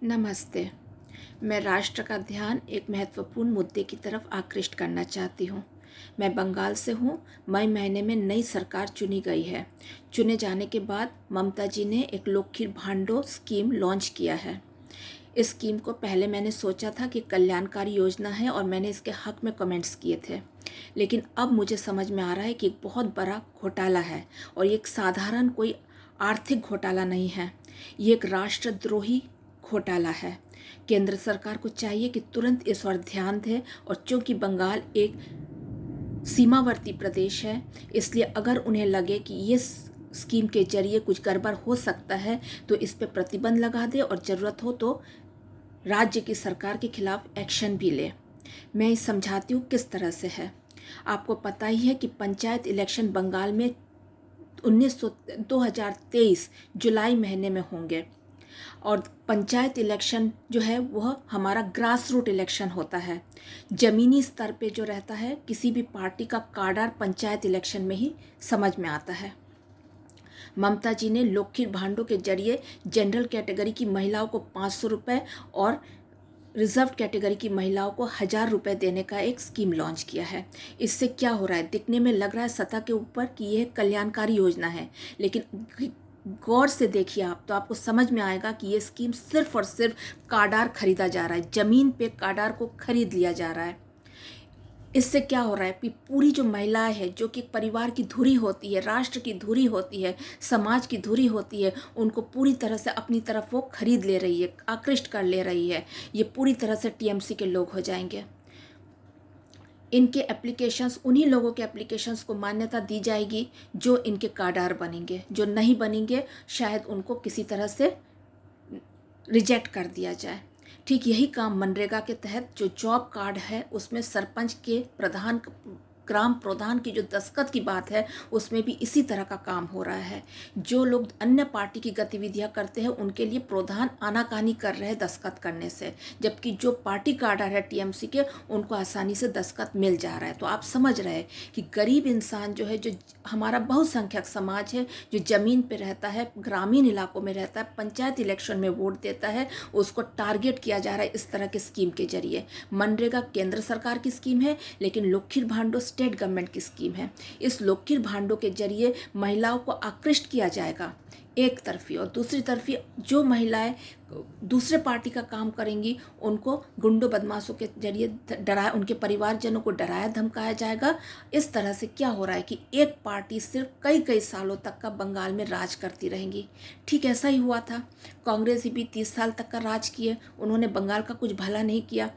नमस्ते। मैं राष्ट्र का ध्यान एक महत्वपूर्ण मुद्दे की तरफ आकृष्ट करना चाहती हूँ। मैं बंगाल से हूँ। मई महीने में नई सरकार चुनी गई है। चुने जाने के बाद ममता जी ने एक लक्ष्मी भांडो स्कीम लॉन्च किया है। इस स्कीम को पहले मैंने सोचा था कि कल्याणकारी योजना है और मैंने इसके हक में कमेंट्स किए थे, लेकिन अब मुझे समझ में आ रहा है कि एक बहुत बड़ा घोटाला है और ये एक साधारण कोई आर्थिक घोटाला नहीं है। ये एक राष्ट्रद्रोही घोटाला है। केंद्र सरकार को चाहिए कि तुरंत इस पर ध्यान दे, और चूंकि बंगाल एक सीमावर्ती प्रदेश है, इसलिए अगर उन्हें लगे कि ये स्कीम के जरिए कुछ गड़बड़ हो सकता है तो इस पर प्रतिबंध लगा दे और ज़रूरत हो तो राज्य की सरकार के खिलाफ एक्शन भी ले। मैं इस समझाती हूँ किस तरह से है। आपको पता ही है कि पंचायत इलेक्शन बंगाल में 2023 जुलाई महीने में होंगे, और पंचायत इलेक्शन जो है वह हमारा ग्रास रूट इलेक्शन होता है। ज़मीनी स्तर पे जो रहता है, किसी भी पार्टी का काडर पंचायत इलेक्शन में ही समझ में आता है। ममता जी ने लक्ष्मी भांडो के जरिए जनरल कैटेगरी की महिलाओं को 500 रुपये और रिजर्व कैटेगरी की महिलाओं को 1000 रुपये देने का एक स्कीम लॉन्च किया है। इससे क्या हो रहा है, दिखने में लग रहा है सतह के ऊपर कि यह कल्याणकारी योजना है, लेकिन गौर से देखिए आप तो आपको समझ में आएगा कि ये स्कीम सिर्फ और सिर्फ काडार खरीदा जा रहा है। ज़मीन पे काडार को खरीद लिया जा रहा है। इससे क्या हो रहा है कि पूरी जो महिलाएं हैं, जो कि परिवार की धुरी होती है, राष्ट्र की धुरी होती है, समाज की धुरी होती है, उनको पूरी तरह से अपनी तरफ वो खरीद ले रही है, आकृष्ट कर ले रही है। ये पूरी तरह से टीएमसी के लोग हो जाएंगे। इनके एप्लीकेशंस, उन्हीं लोगों के एप्लीकेशंस को मान्यता दी जाएगी जो इनके काडार बनेंगे। जो नहीं बनेंगे शायद उनको किसी तरह से रिजेक्ट कर दिया जाए। ठीक यही काम मनरेगा के तहत जो जॉब कार्ड है उसमें सरपंच के प्रधान, ग्राम प्रधान की जो दस्तखत की बात है, उसमें भी इसी तरह का काम हो रहा है। जो लोग अन्य पार्टी की गतिविधियां करते हैं उनके लिए प्रधान आनाकानी कर रहे हैं दस्तखत करने से, जबकि जो पार्टी कार्डर है टीएमसी के, उनको आसानी से दस्तखत मिल जा रहा है। तो आप समझ रहे हैं कि गरीब इंसान जो है, जो हमारा बहुसंख्यक समाज है, जो ज़मीन पे रहता है, ग्रामीण इलाकों में रहता है, पंचायत इलेक्शन में वोट देता है, उसको टारगेट किया जा रहा है इस तरह के स्कीम के जरिए। मनरेगा केंद्र सरकार की स्कीम है, लेकिन लक्ष्मी भांडो स्टेट गवर्नमेंट की स्कीम है। इस लक्ष्मी भांडो के जरिए महिलाओं को आकृष्ट किया जाएगा एक तरफी, और दूसरी तरफी जो महिलाएं दूसरे पार्टी का काम करेंगी उनको गुंडों बदमाशों के जरिए डराया, उनके परिवारजनों को डराया धमकाया जाएगा। इस तरह से क्या हो रहा है कि एक पार्टी सिर्फ कई कई सालों तक का बंगाल में राज करती रहेंगी। ठीक ऐसा ही हुआ था। कांग्रेस भी 30 साल तक का राज किए, उन्होंने बंगाल का कुछ भला नहीं किया।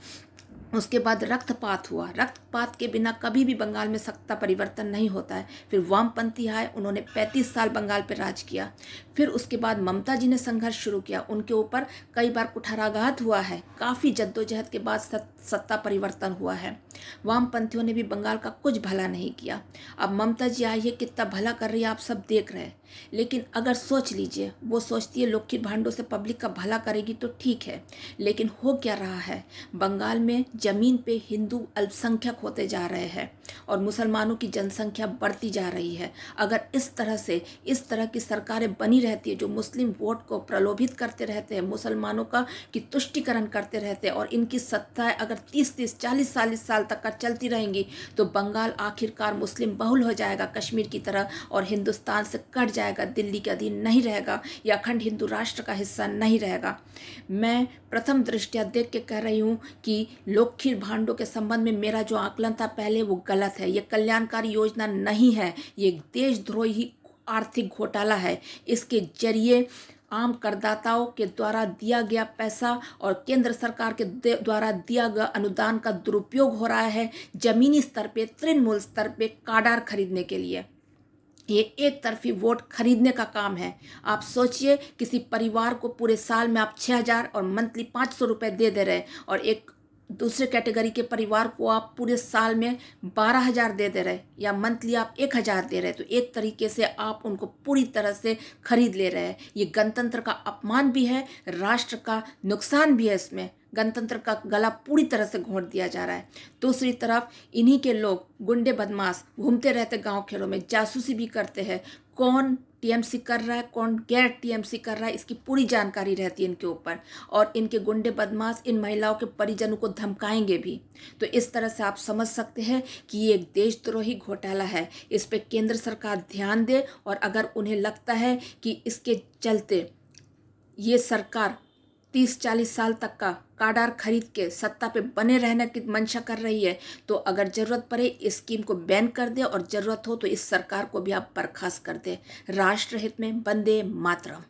उसके बाद रक्तपात हुआ। रक्तपात के बिना कभी भी बंगाल में सत्ता परिवर्तन नहीं होता है। फिर वामपंथी आए, उन्होंने 35 साल बंगाल पर राज किया। फिर उसके बाद ममता जी ने संघर्ष शुरू किया, उनके ऊपर कई बार कुठाराघात हुआ है। काफ़ी जद्दोजहद के बाद सत्ता परिवर्तन हुआ है। वामपंथियों ने भी बंगाल का कुछ भला नहीं किया। अब ममता जी आई है, कितना भला कर रही है आप सब देख रहे हैं। लेकिन अगर सोच लीजिए, वो सोचती है लक्ष्मी भांडो से पब्लिक का भला करेगी तो ठीक है, लेकिन हो क्या रहा है, बंगाल में ज़मीन पे हिंदू अल्पसंख्यक होते जा रहे हैं और मुसलमानों की जनसंख्या बढ़ती जा रही है। अगर इस तरह से इस तरह की सरकारें बनी रहती है जो मुस्लिम वोट को प्रलोभित करते रहते हैं, मुसलमानों का की तुष्टिकरण करते रहते हैं, और इनकी सत्ताएं अगर 30-30, 40-40 साल तक का चलती रहेंगी, तो बंगाल आखिरकार मुस्लिम बहुल हो जाएगा कश्मीर की तरह, और हिंदुस्तान से कट जाएगा, दिल्ली के अधीन नहीं रहेगा, या अखंड हिंदू राष्ट्र का हिस्सा नहीं रहेगा। मैं प्रथम दृष्टया देख के कह रही हूँ कि लक्ष्मी भांडो के संबंध में मेरा जो आकलन था पहले, वो गलत है। ये कल्याणकारी योजना नहीं है, ये देशद्रोही आर्थिक घोटाला है। इसके जरिए आम करदाताओं के द्वारा दिया गया पैसा और केंद्र सरकार के द्वारा दिया गया अनुदान का दुरुपयोग हो रहा है, जमीनी स्तर पे, तृणमूल स्तर पे काडार खरीदने के लिए। ये एक तरफी वोट खरीदने का काम है। आप सोचिए, किसी परिवार को पूरे साल में आप 6000 और मंथली 500 रुपये दे रहे हैं, और एक दूसरे कैटेगरी के परिवार को आप पूरे साल में 12,000 दे रहे, या मंथली आप 1,000 दे रहे। तो एक तरीके से आप उनको पूरी तरह से खरीद ले रहे हैं। ये गणतंत्र का अपमान भी है, राष्ट्र का नुकसान भी है। इसमें गणतंत्र का गला पूरी तरह से घोंट दिया जा रहा है। दूसरी तरफ इन्हीं के लोग गुंडे बदमाश घूमते रहते गांव खेलों में, जासूसी भी करते हैं, कौन टीएमसी कर रहा है, कौन गैर टीएमसी कर रहा है, इसकी पूरी जानकारी रहती है इनके ऊपर। और इनके गुंडे बदमाश इन महिलाओं के परिजनों को धमकाएंगे भी। तो इस तरह से आप समझ सकते हैं कि ये एक देशद्रोही घोटाला है। इस पे केंद्र सरकार ध्यान दे, और अगर उन्हें लगता है कि इसके चलते ये सरकार 30-40 साल तक का काडार खरीद के सत्ता पे बने रहने की मंशा कर रही है, तो अगर ज़रूरत पड़े इस स्कीम को बैन कर दे, और ज़रूरत हो तो इस सरकार को भी आप बर्खास्त कर दे। राष्ट्र हित में वंदे मातरम।